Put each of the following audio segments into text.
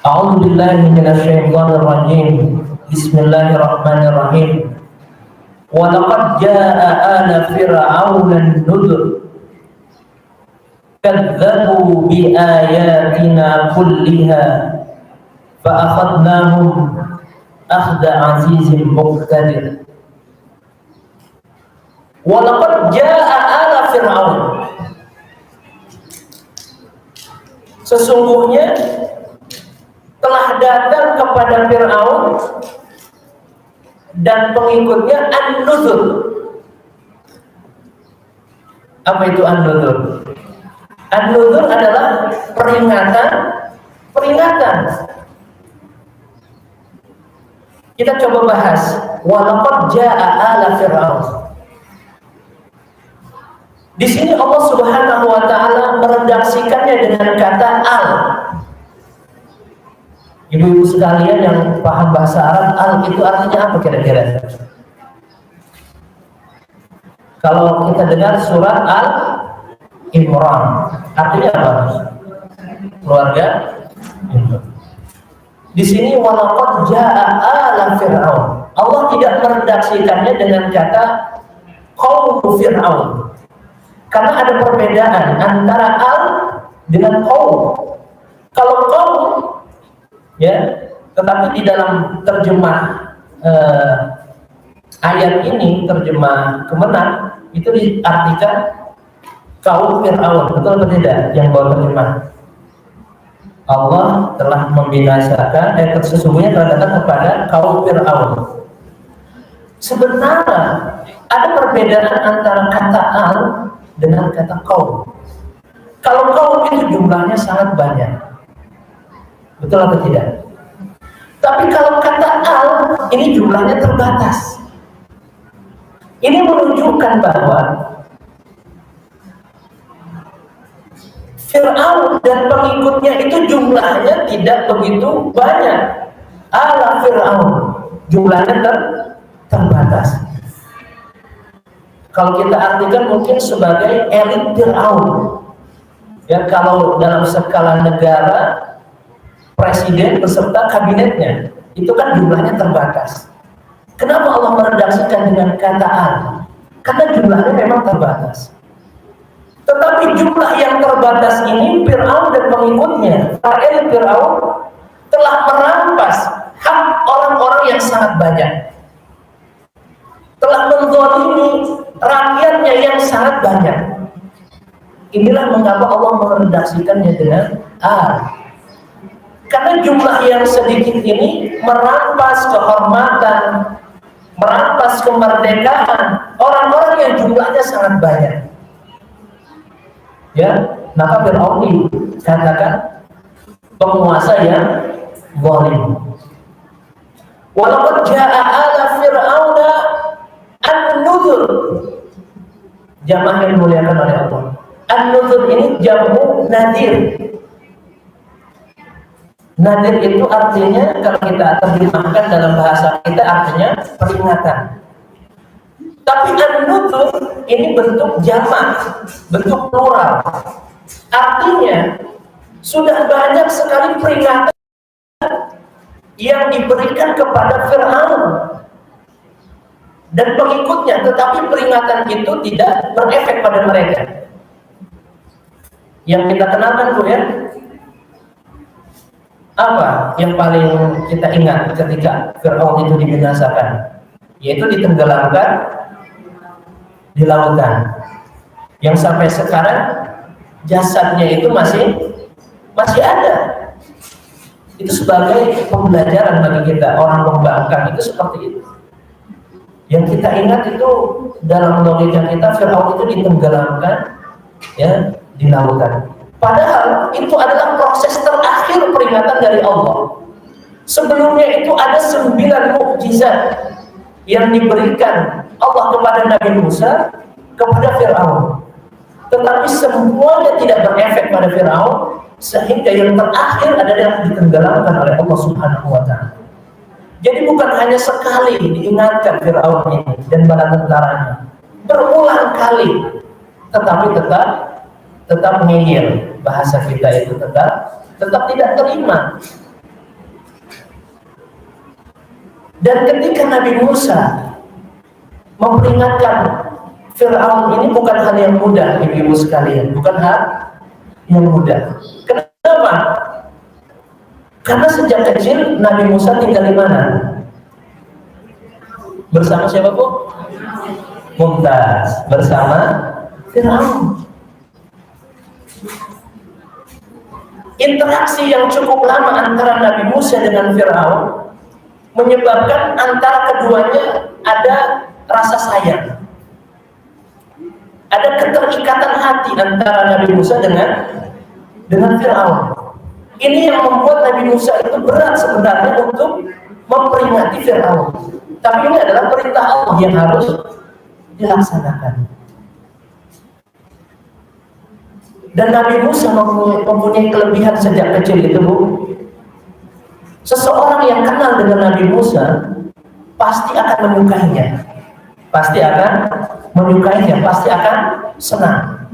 A'udzu billahi minasyaitonir rajim. Bismillahirrahmanirrahim. Wa laqad jaa'a ala fir'auna an-nuzur. Kadzdzabu bi ayatina kulliha fa akhadnahum akhda 'azizin muqtadir. Wa laqad jaa'a ala fir'aun. Sesungguhnya telah datang kepada Fir'aun dan pengikutnya an-nuzur. Apa itu an-nuzur? An-nuzur adalah peringatan. Kita coba bahas. Wa laqad jaa'a ala fir'aun. Di sini Allah Subhanahu wa taala meredaksikannya dengan kata al. Ibu-ibu sekalian yang paham bahasa Arab, al itu artinya apa kira-kira? Kalau kita dengar surat Al-Imran, artinya apa? Keluarga. Di sini walaqad jaa'a ala fir'aun. Allah tidak meredaksikannya dengan kata qaum fir'aun. Karena ada perbedaan antara al dengan qaum. Kalau qaum ya, tetapi di dalam terjemah ayat ini, terjemah Kemenak, itu diartikan kaum Fir'aun, betul atau tidak? Yang bawa terjemah Allah telah membinasakan, sesungguhnya telah datang kepada kaum Fir'aun. Sebenarnya ada perbedaan antara kata al dengan kata kaum. Kalau kaum itu jumlahnya sangat banyak, betul atau tidak? Tapi kalau kata al, ini jumlahnya terbatas. Ini menunjukkan bahwa Fir'aun dan pengikutnya itu jumlahnya tidak begitu banyak. Ala Fir'aun, jumlahnya terbatas. Kalau kita artikan mungkin sebagai elit Fir'aun. Ya, kalau dalam skala negara, presiden beserta kabinetnya, itu kan jumlahnya terbatas. Kenapa Allah meredaksikan dengan kata al? Karena jumlahnya memang terbatas. Tetapi jumlah yang terbatas ini, Fir'aun dan pengikutnya, elit Fir'aun telah merampas hak orang-orang yang sangat banyak, telah menzalimi rakyatnya yang sangat banyak. Inilah mengapa Allah meredaksikannya dengan al. Karena jumlah yang sedikit ini merampas kehormatan, merampas kemerdekaan orang-orang yang jumlahnya sangat banyak. Ya, maka Fir'aun dikatakan penguasa yang zalim. Walaqad jaa'a ala fir'auna an-nuzur. Jamaah yang dimuliakan oleh Allah. An-nuzur ini jamu nadir. Nadir itu artinya, kalau kita terjemahkan dalam bahasa kita, artinya peringatan. Tapi an-nuzur ini bentuk jamak, bentuk plural. Artinya sudah banyak sekali peringatan yang diberikan kepada Fir'aun dan pengikutnya, tetapi peringatan itu tidak berefek pada mereka. Yang kita kenalkan tuh ya, apa yang paling kita ingat ketika Fir'aun itu dibinasakan? Yaitu ditenggelamkan di lautan, yang sampai sekarang jasadnya itu masih ada. Itu sebagai pembelajaran bagi kita, orang membangkang itu seperti itu. Yang kita ingat itu dalam logika kita, Fir'aun itu ditenggelamkan ya di lautan. Padahal itu adalah proses terakhir peringatan dari Allah. Sebelumnya itu ada 9 mukjizat yang diberikan Allah kepada Nabi Musa, kepada Fir'aun. Tetapi semuanya tidak berefek pada Fir'aun, sehingga yang terakhir adalah ditenggelamkan oleh Allah Subhanahu wa taala. Jadi bukan hanya sekali diingatkan Fir'aun ini dan bala tentaranya, berulang kali, tetapi tetap ngeyel, bahasa kita itu tetap tidak terima. Dan ketika Nabi Musa memperingatkan Fir'aun, ini bukan hal yang mudah, ibu-ibu sekalian, bukan hal yang mudah. Kenapa? Karena sejak kecil Nabi Musa tinggal di mana? Bersama siapa, Bu? Mumtaz, bersama Fir'aun. Interaksi yang cukup lama antara Nabi Musa dengan Fir'aun menyebabkan antara keduanya ada rasa sayang, ada keterikatan hati antara Nabi Musa dengan Fir'aun. Ini yang membuat Nabi Musa itu berat sebenarnya untuk memperingati Fir'aun. Tapi ini adalah perintah Allah yang harus dilaksanakan. Dan Nabi Musa mempunyai kelebihan sejak kecil itu, Bu. Seseorang yang kenal dengan Nabi Musa pasti akan menyukainya, pasti akan senang.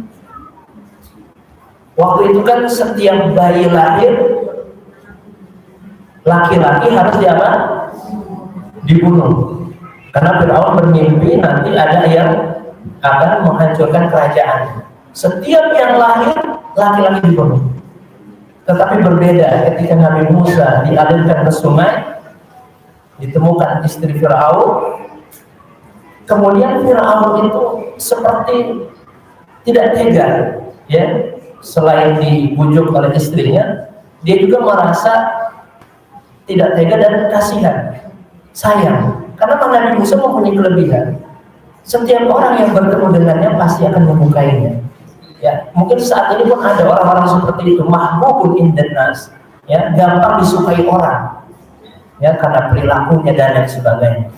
Waktu itu kan setiap bayi lahir laki-laki harus dibunuh, karena Fir'aun bermimpi nanti ada yang akan menghancurkan kerajaan. Setiap yang lahir laki-laki dibunuh. Tetapi berbeda ketika Nabi Musa dialirkan ke sungai, ditemukan istri Fir'aun, kemudian Fir'aun itu seperti tidak tega, ya. Selain dibujuk oleh istrinya, dia juga merasa tidak tega dan kasihan, sayang. Karena Nabi Musa mempunyai kelebihan, setiap orang yang bertemu dengannya pasti akan menyukainya. Ya, mungkin saat ini pun ada orang-orang seperti itu, mahbubun indan nas, ya, gampang disukai orang, ya, karena perilakunya dan lain sebagainya.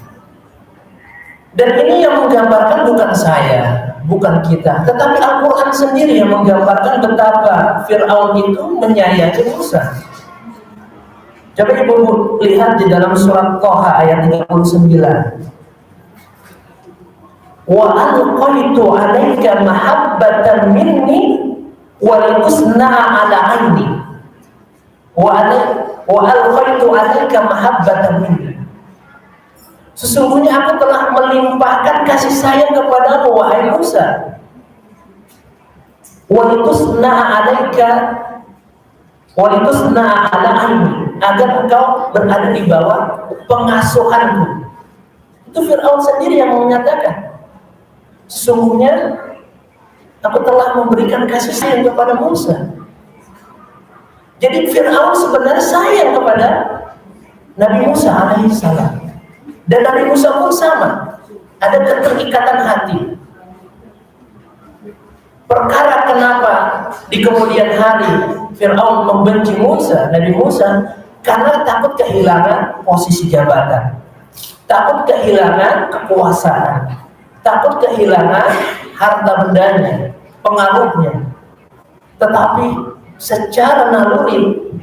Dan ini yang menggambarkan bukan saya, bukan kita, tetapi Al-Quran sendiri yang menggambarkan betapa Fir'aun itu menyayangi Musa. Coba ibu lihat di dalam surat Thaha ayat 39. Wa alqaitu 'alaika mahabbatan minni wa litusna'a 'ala 'aini. Wa alqaitu 'alaika mahabbatan minni. Sesungguhnya aku telah melimpahkan kasih sayang kepadamu, wahai Musa. Wa litusna'a 'alaika wa litusna'a 'ala 'aini, agar engkau berada di bawah pengasuhanku. Itu Fir'aun sendiri yang menyatakan, sesungguhnya aku telah memberikan kasih sayang kepada Musa. Jadi Fir'aun sebenarnya sayang kepada Nabi Musa alaihissalam. Dan Nabi Musa pun sama, ada keterikatan hati. Perkara kenapa di kemudian hari Fir'aun membenci Musa, Nabi Musa, karena takut kehilangan posisi jabatan, takut kehilangan kekuasaan, takut kehilangan harta bendanya, pengaruhnya. Tetapi secara naluri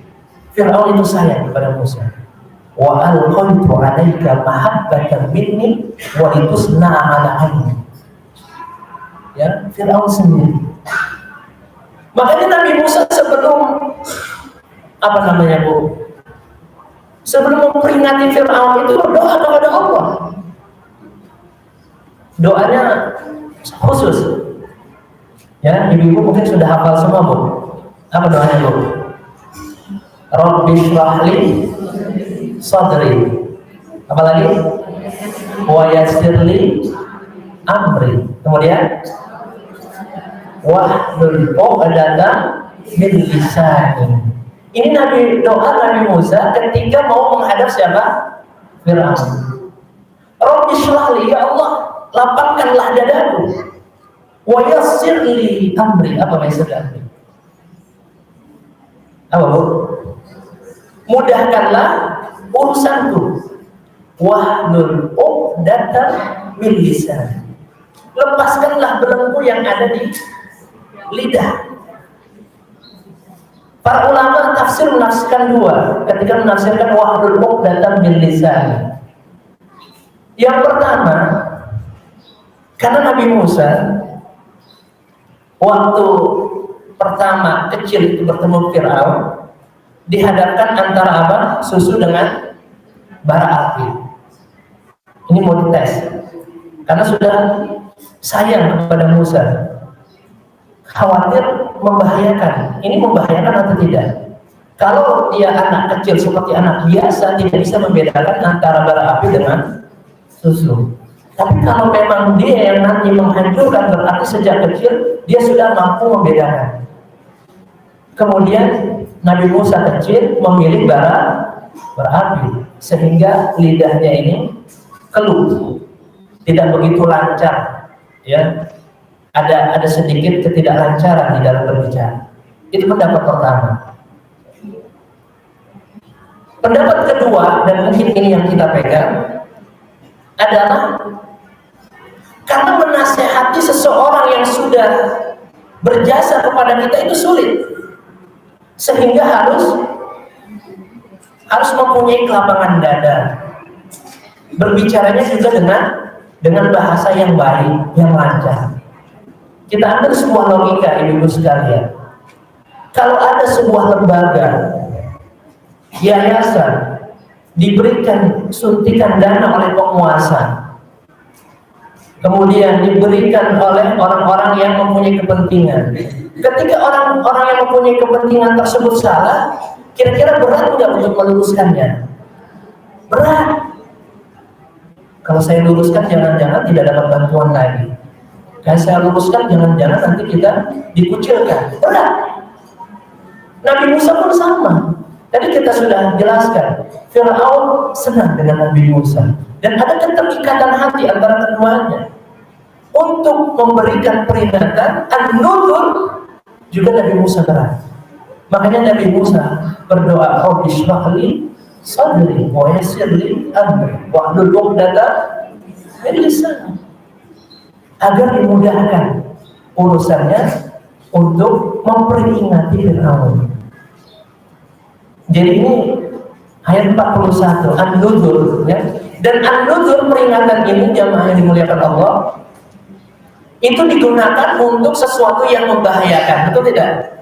Fir'aun itu sayang kepada Musa. Wa alqaitu 'alaika mahabbatan minni wa litusna'a 'ala 'aini. Ya, Fir'aun sendiri. Makanya Nabi Musa sebelum sebelum memperingati Fir'aun itu berdoa kepada Allah. Doanya khusus. Ya, ibu-ibu mungkin sudah hafal semua, Bu. Apa doanya, Bu? Rabbi shrah li sadri. Apa lagi? Wa yassir li amri. Kemudian wahlul 'uqdatam min lisani. Ini doa Nabi Musa ketika mau menghadap siapa? Fir'aun. Rabbi shrah li, ya Allah, lapangkanlah dadaku. Wa yassir li amri. Apa maksudnya? Apa, Bu? Mudahkanlah urusanku. Wahlul 'uqdatam min lisani. Lepaskanlah belenggu yang ada di lidah. Para ulama tafsir menafsirkan dua ketika menafsirkan wahlul 'uqdatam min lisani. Yang pertama, karena Nabi Musa waktu pertama kecil itu bertemu Fir'aun, dihadapkan antara susu dengan bara api. Ini mau dites. Karena sudah sayang kepada Musa. Khawatir membahayakan. Ini membahayakan atau tidak? Kalau dia anak kecil seperti anak biasa, tidak bisa membedakan antara bara api dengan susu. Tapi kalau memang dia yang nanti menghancurkan, berarti sejak kecil dia sudah mampu membedakan. Kemudian Nabi Musa kecil memilih bara api, sehingga lidahnya ini keluh, tidak begitu lancar, ya. Ada sedikit ketidaklancaran di dalam berbicara. Itu pendapat pertama. Pendapat kedua, dan mungkin ini yang kita pegang, adalah karena menasehati seseorang yang sudah berjasa kepada kita itu sulit, sehingga harus mempunyai kelapangan dada. Berbicaranya juga dengan bahasa yang baik, yang lancar. Kita ambil sebuah logika, ibu-ibu sekalian. Kalau ada sebuah lembaga, yayasan, diberikan suntikan dana oleh penguasa, kemudian diberikan oleh orang-orang yang mempunyai kepentingan. Ketika orang-orang yang mempunyai kepentingan tersebut salah, kira-kira berat tidak untuk meluruskannya? Berat. Kalau saya luruskan, jangan-jangan tidak dapat bantuan lagi. Kalau saya luruskan, jangan-jangan nanti kita dikucilkan. Berat. Nabi Musa pun sama. Tadi kita sudah jelaskan, Fir'aun senang dengan Nabi Musa, dan ada keterikatan hati antara keduanya untuk memberikan peringatan. An-Nuzur juga Nabi Musa berat. Makanya Nabi Musa berdoa, Rabbi shrah li sadri wa yassir li amri wahlul 'uqdatam min lisani, agar dimudahkan urusannya untuk memperingati Fir'aun. Jadi ini ayat 41 An-Nuzur, ya. Dan An-Nuzur, peringatan ini, jamaah yang dimuliakan Allah, itu digunakan untuk sesuatu yang membahayakan, betul tidak?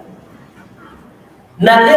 Nadir